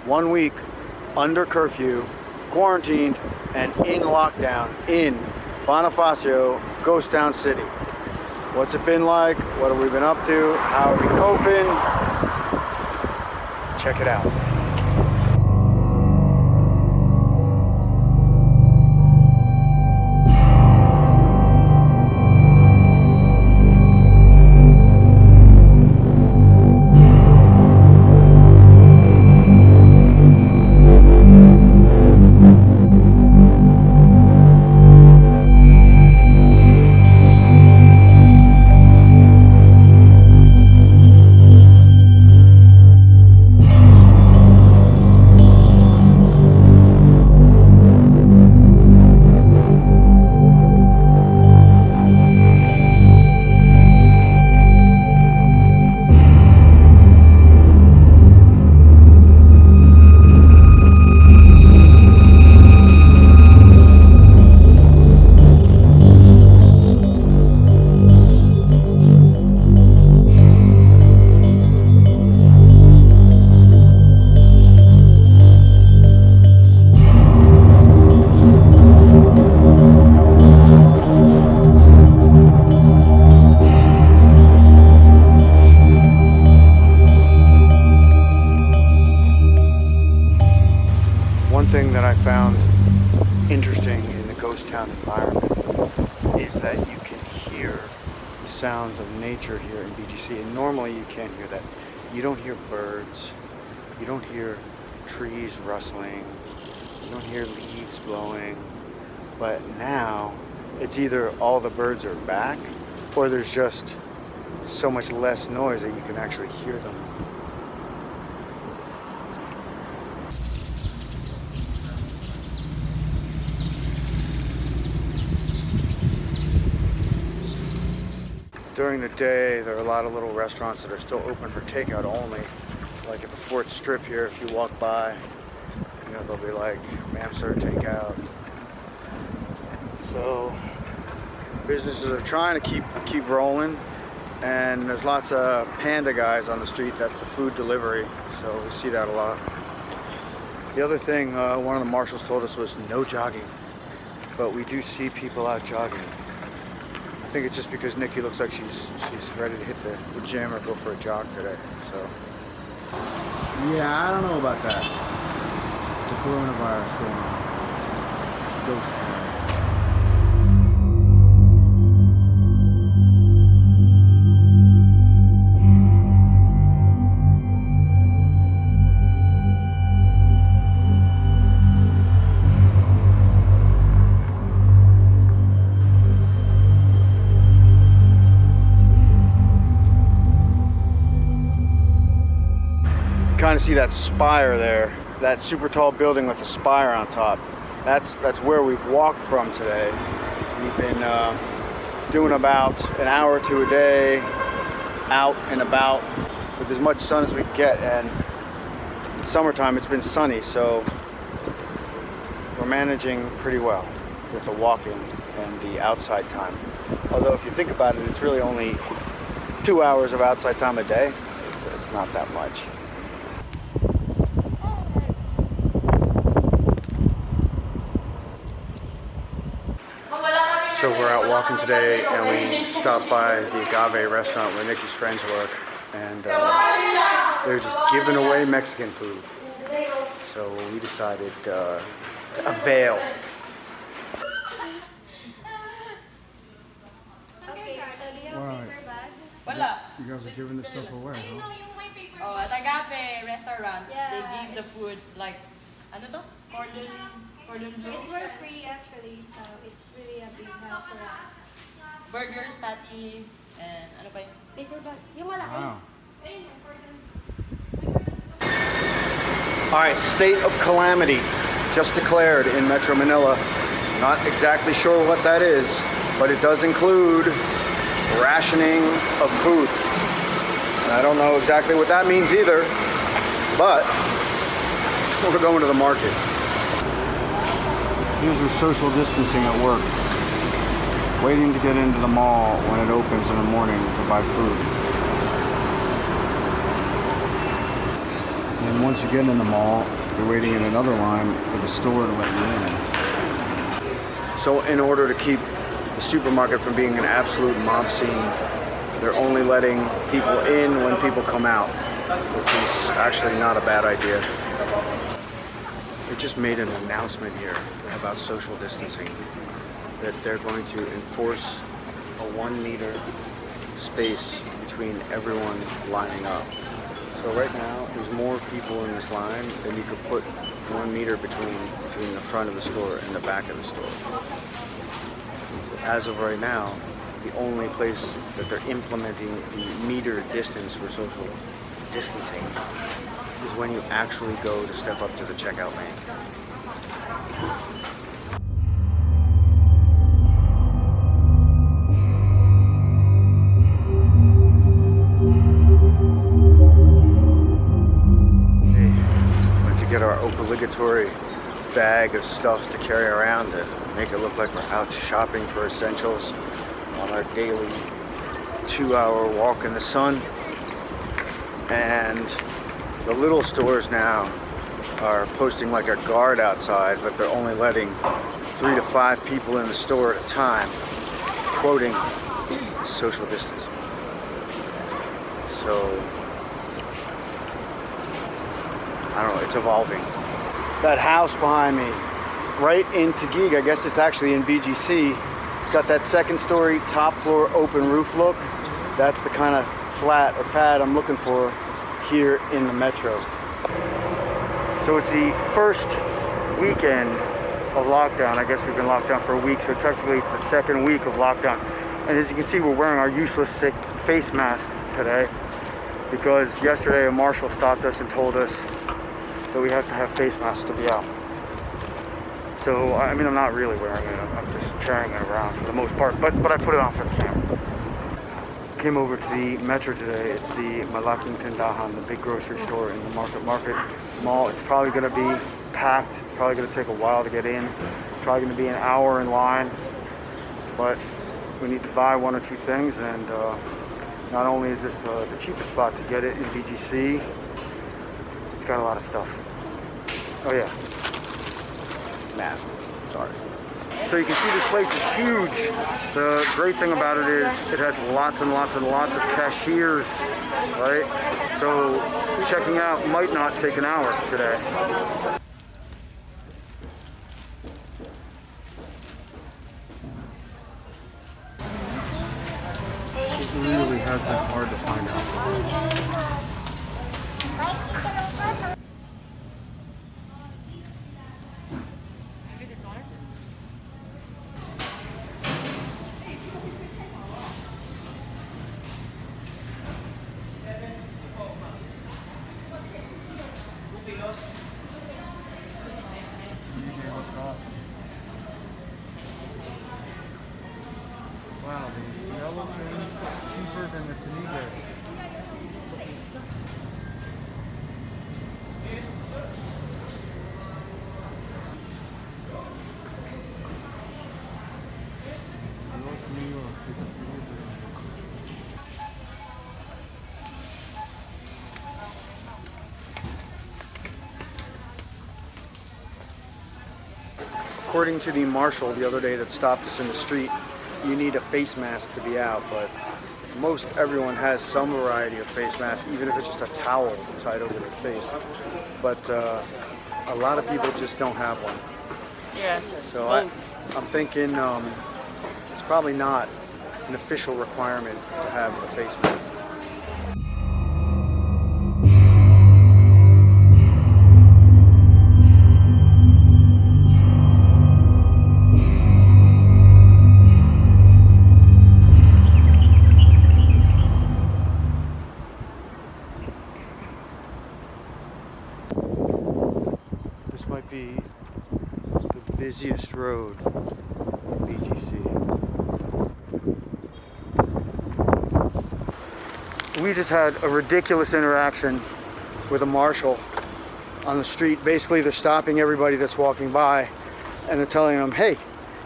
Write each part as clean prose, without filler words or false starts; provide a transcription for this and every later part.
1 week under curfew, quarantined, and in lockdown in Bonifacio Ghost Town City. What's it been like? What have we been up to? How are we coping? Check it out. Thing that I found interesting in the ghost town environment is that you can hear the sounds of nature here in BGC, and normally you can't hear that. You don't hear birds, you don't hear trees rustling, you don't hear leaves blowing, but now it's either all the birds are back or there's just so much less noise that you can actually hear them. During the day, there are a lot of little restaurants that are still open for takeout only. Like at the Fort Strip here, if you walk by, you know, they'll be like, ma'am, sir, takeout. So businesses are trying to keep rolling, and there's lots of panda guys on the street. That's the food delivery, so we see that a lot. The other thing one of the marshals told us was no jogging, but we do see people out jogging. I think it's just because Nikki looks like she's ready to hit the gym or go for a jog today. So yeah, I don't know about that. The coronavirus going on. Ghost town. Kind of see that spire there, that super tall building with a spire on top. That's where we've walked from today. We've been doing about an hour or two a day, out and about with as much sun as we can get, and in summertime it's been sunny, so we're managing pretty well with the walking and the outside time. Although if you think about it, it's really only 2 hours of outside time a day. It's not that much. So we're out walking today, and we stopped by the Agave restaurant where Nikki's friends work, and they're just giving away Mexican food. So we decided to avail. Wow. You guys are giving this stuff away, huh? Oh, at Agave restaurant, Yeah, they give the food like, ano to? Cordon bleu. It's for free actually, so it's really a big help for us. Burgers, patty, and ano pa yun? Paper bag. Yung malaki. Wow. All right, state of calamity just declared in Metro Manila. Not exactly sure what that is, but it does include rationing of food. And I don't know exactly what that means either, but we're going to the market. Here's your social distancing at work. Waiting to get into the mall when it opens in the morning to buy food. And once you get in the mall, You're waiting in another line for the store to let you in. So in order to keep the supermarket from being an absolute mob scene, they're only letting people in when people come out, which is actually not a bad idea. They just made an announcement here about social distancing, that they're going to enforce a 1 meter space between everyone lining up. So right now, there's more people in this line than you could put 1 meter between the front of the store and the back of the store. As of right now, the only place that they're implementing the meter distance for social distancing is when you actually go to step up to the checkout lane. Get our obligatory bag of stuff to carry around to make it look like we're out shopping for essentials on our daily 2-hour walk in the sun. And the little stores now are posting like a guard outside, but they're only letting 3 to 5 people in the store at a time, quoting social distancing. So I don't know, it's evolving. That house behind me, right in Taguig, I guess it's actually in BGC. It's got that 2nd story, top floor, open roof look. That's the kind of flat or pad I'm looking for here in the metro. So it's the first weekend of lockdown. I guess we've been locked down for a week, so technically it's the 2nd week of lockdown. And as you can see, we're wearing our useless sick face masks today because yesterday a marshal stopped us and told us that we have to have face masks to be out. So, I mean, I'm not really wearing it. I'm just carrying it around for the most part, but I put it on for the camera. Came over to the metro today. It's the Malaking Tindahan, the big grocery store in the Market Mall. It's probably going to be packed. It's probably going to take a while to get in. It's probably going to be an hour in line, but we need to buy 1 or 2 things, and not only is this the cheapest spot to get it in BGC, it's got a lot of stuff. Oh yeah, mask, sorry. So you can see this place is huge. The great thing about it is it has lots and lots and lots of cashiers, right? So checking out might not take an hour today. It really has been hard to find out. Wow, the yellow thing is cheaper than the Tanige. According to the marshal the other day that stopped us in the street, you need a face mask to be out, but most everyone has some variety of face mask, even if it's just a towel tied over their face. But a lot of people just don't have one. Yeah. So I'm thinking it's probably not an official requirement to have a face mask. This might be the busiest road in BGC. We just had a ridiculous interaction with a marshal on the street. Basically, they're stopping everybody that's walking by and they're telling them, hey,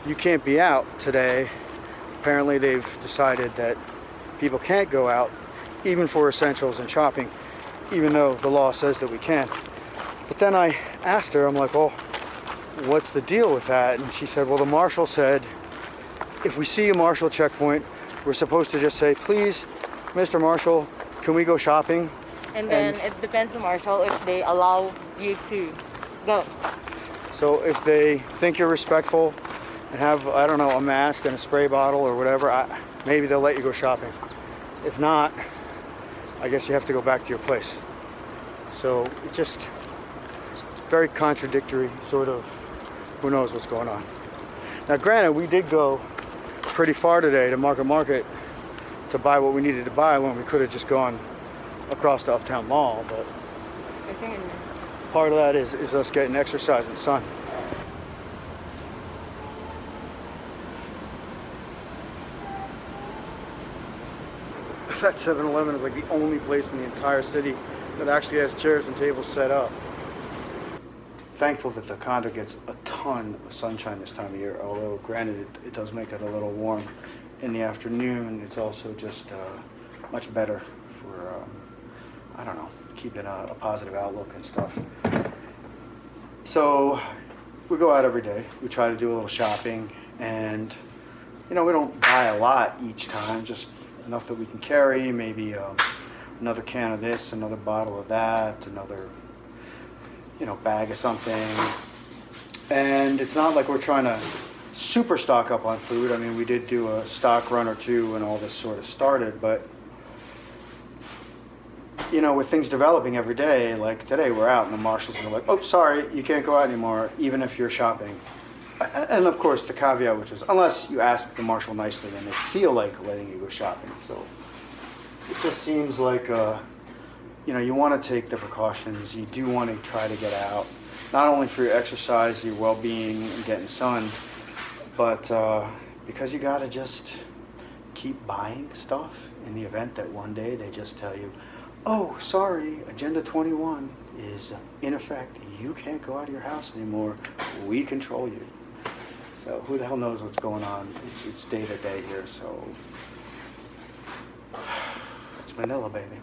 you can't be out today. Apparently, they've decided that people can't go out, even for essentials and shopping, even though the law says that we can. But then I asked her, I'm like, well, what's the deal with that? And she said, well, the marshal said, if we see a marshal checkpoint, we're supposed to just say, please, Mr. Marshal, can we go shopping? And then it depends the marshal if they allow you to go. So if they think you're respectful and have, I don't know, a mask and a spray bottle or whatever, maybe they'll let you go shopping. If not, I guess you have to go back to your place. So it just very contradictory, sort of, who knows what's going on. Now granted, we did go pretty far today to Market to buy what we needed to buy when we could have just gone across the Uptown Mall, but I think part of that is us getting exercise in the sun. That 7-Eleven is like the only place in the entire city that actually has chairs and tables set up. Thankful that the condo gets a ton of sunshine this time of year, although granted it does make it a little warm in the afternoon. It's also just much better for, I don't know, keeping a positive outlook and stuff. So we go out every day. We try to do a little shopping, and you know, we don't buy a lot each time, just enough that we can carry, maybe another can of this, another bottle of that, another, you know, bag of something. And it's not like we're trying to super stock up on food. I mean, we did do a stock run or two when all this sort of started, but you know, with things developing every day, like today we're out and the marshals are like, oh, sorry, you can't go out anymore, even if you're shopping. And of course, the caveat, which is, unless you ask the marshal nicely and they feel like letting you go shopping. So it just seems like, you know, you want to take the precautions. You do want to try to get out, not only for your exercise, your well-being, and getting sun, but because you got to just keep buying stuff in the event that one day they just tell you, oh, sorry, Agenda 21 is in effect. You can't go out of your house anymore. We control you. So who the hell knows what's going on? It's day to day here, so it's Manila, baby.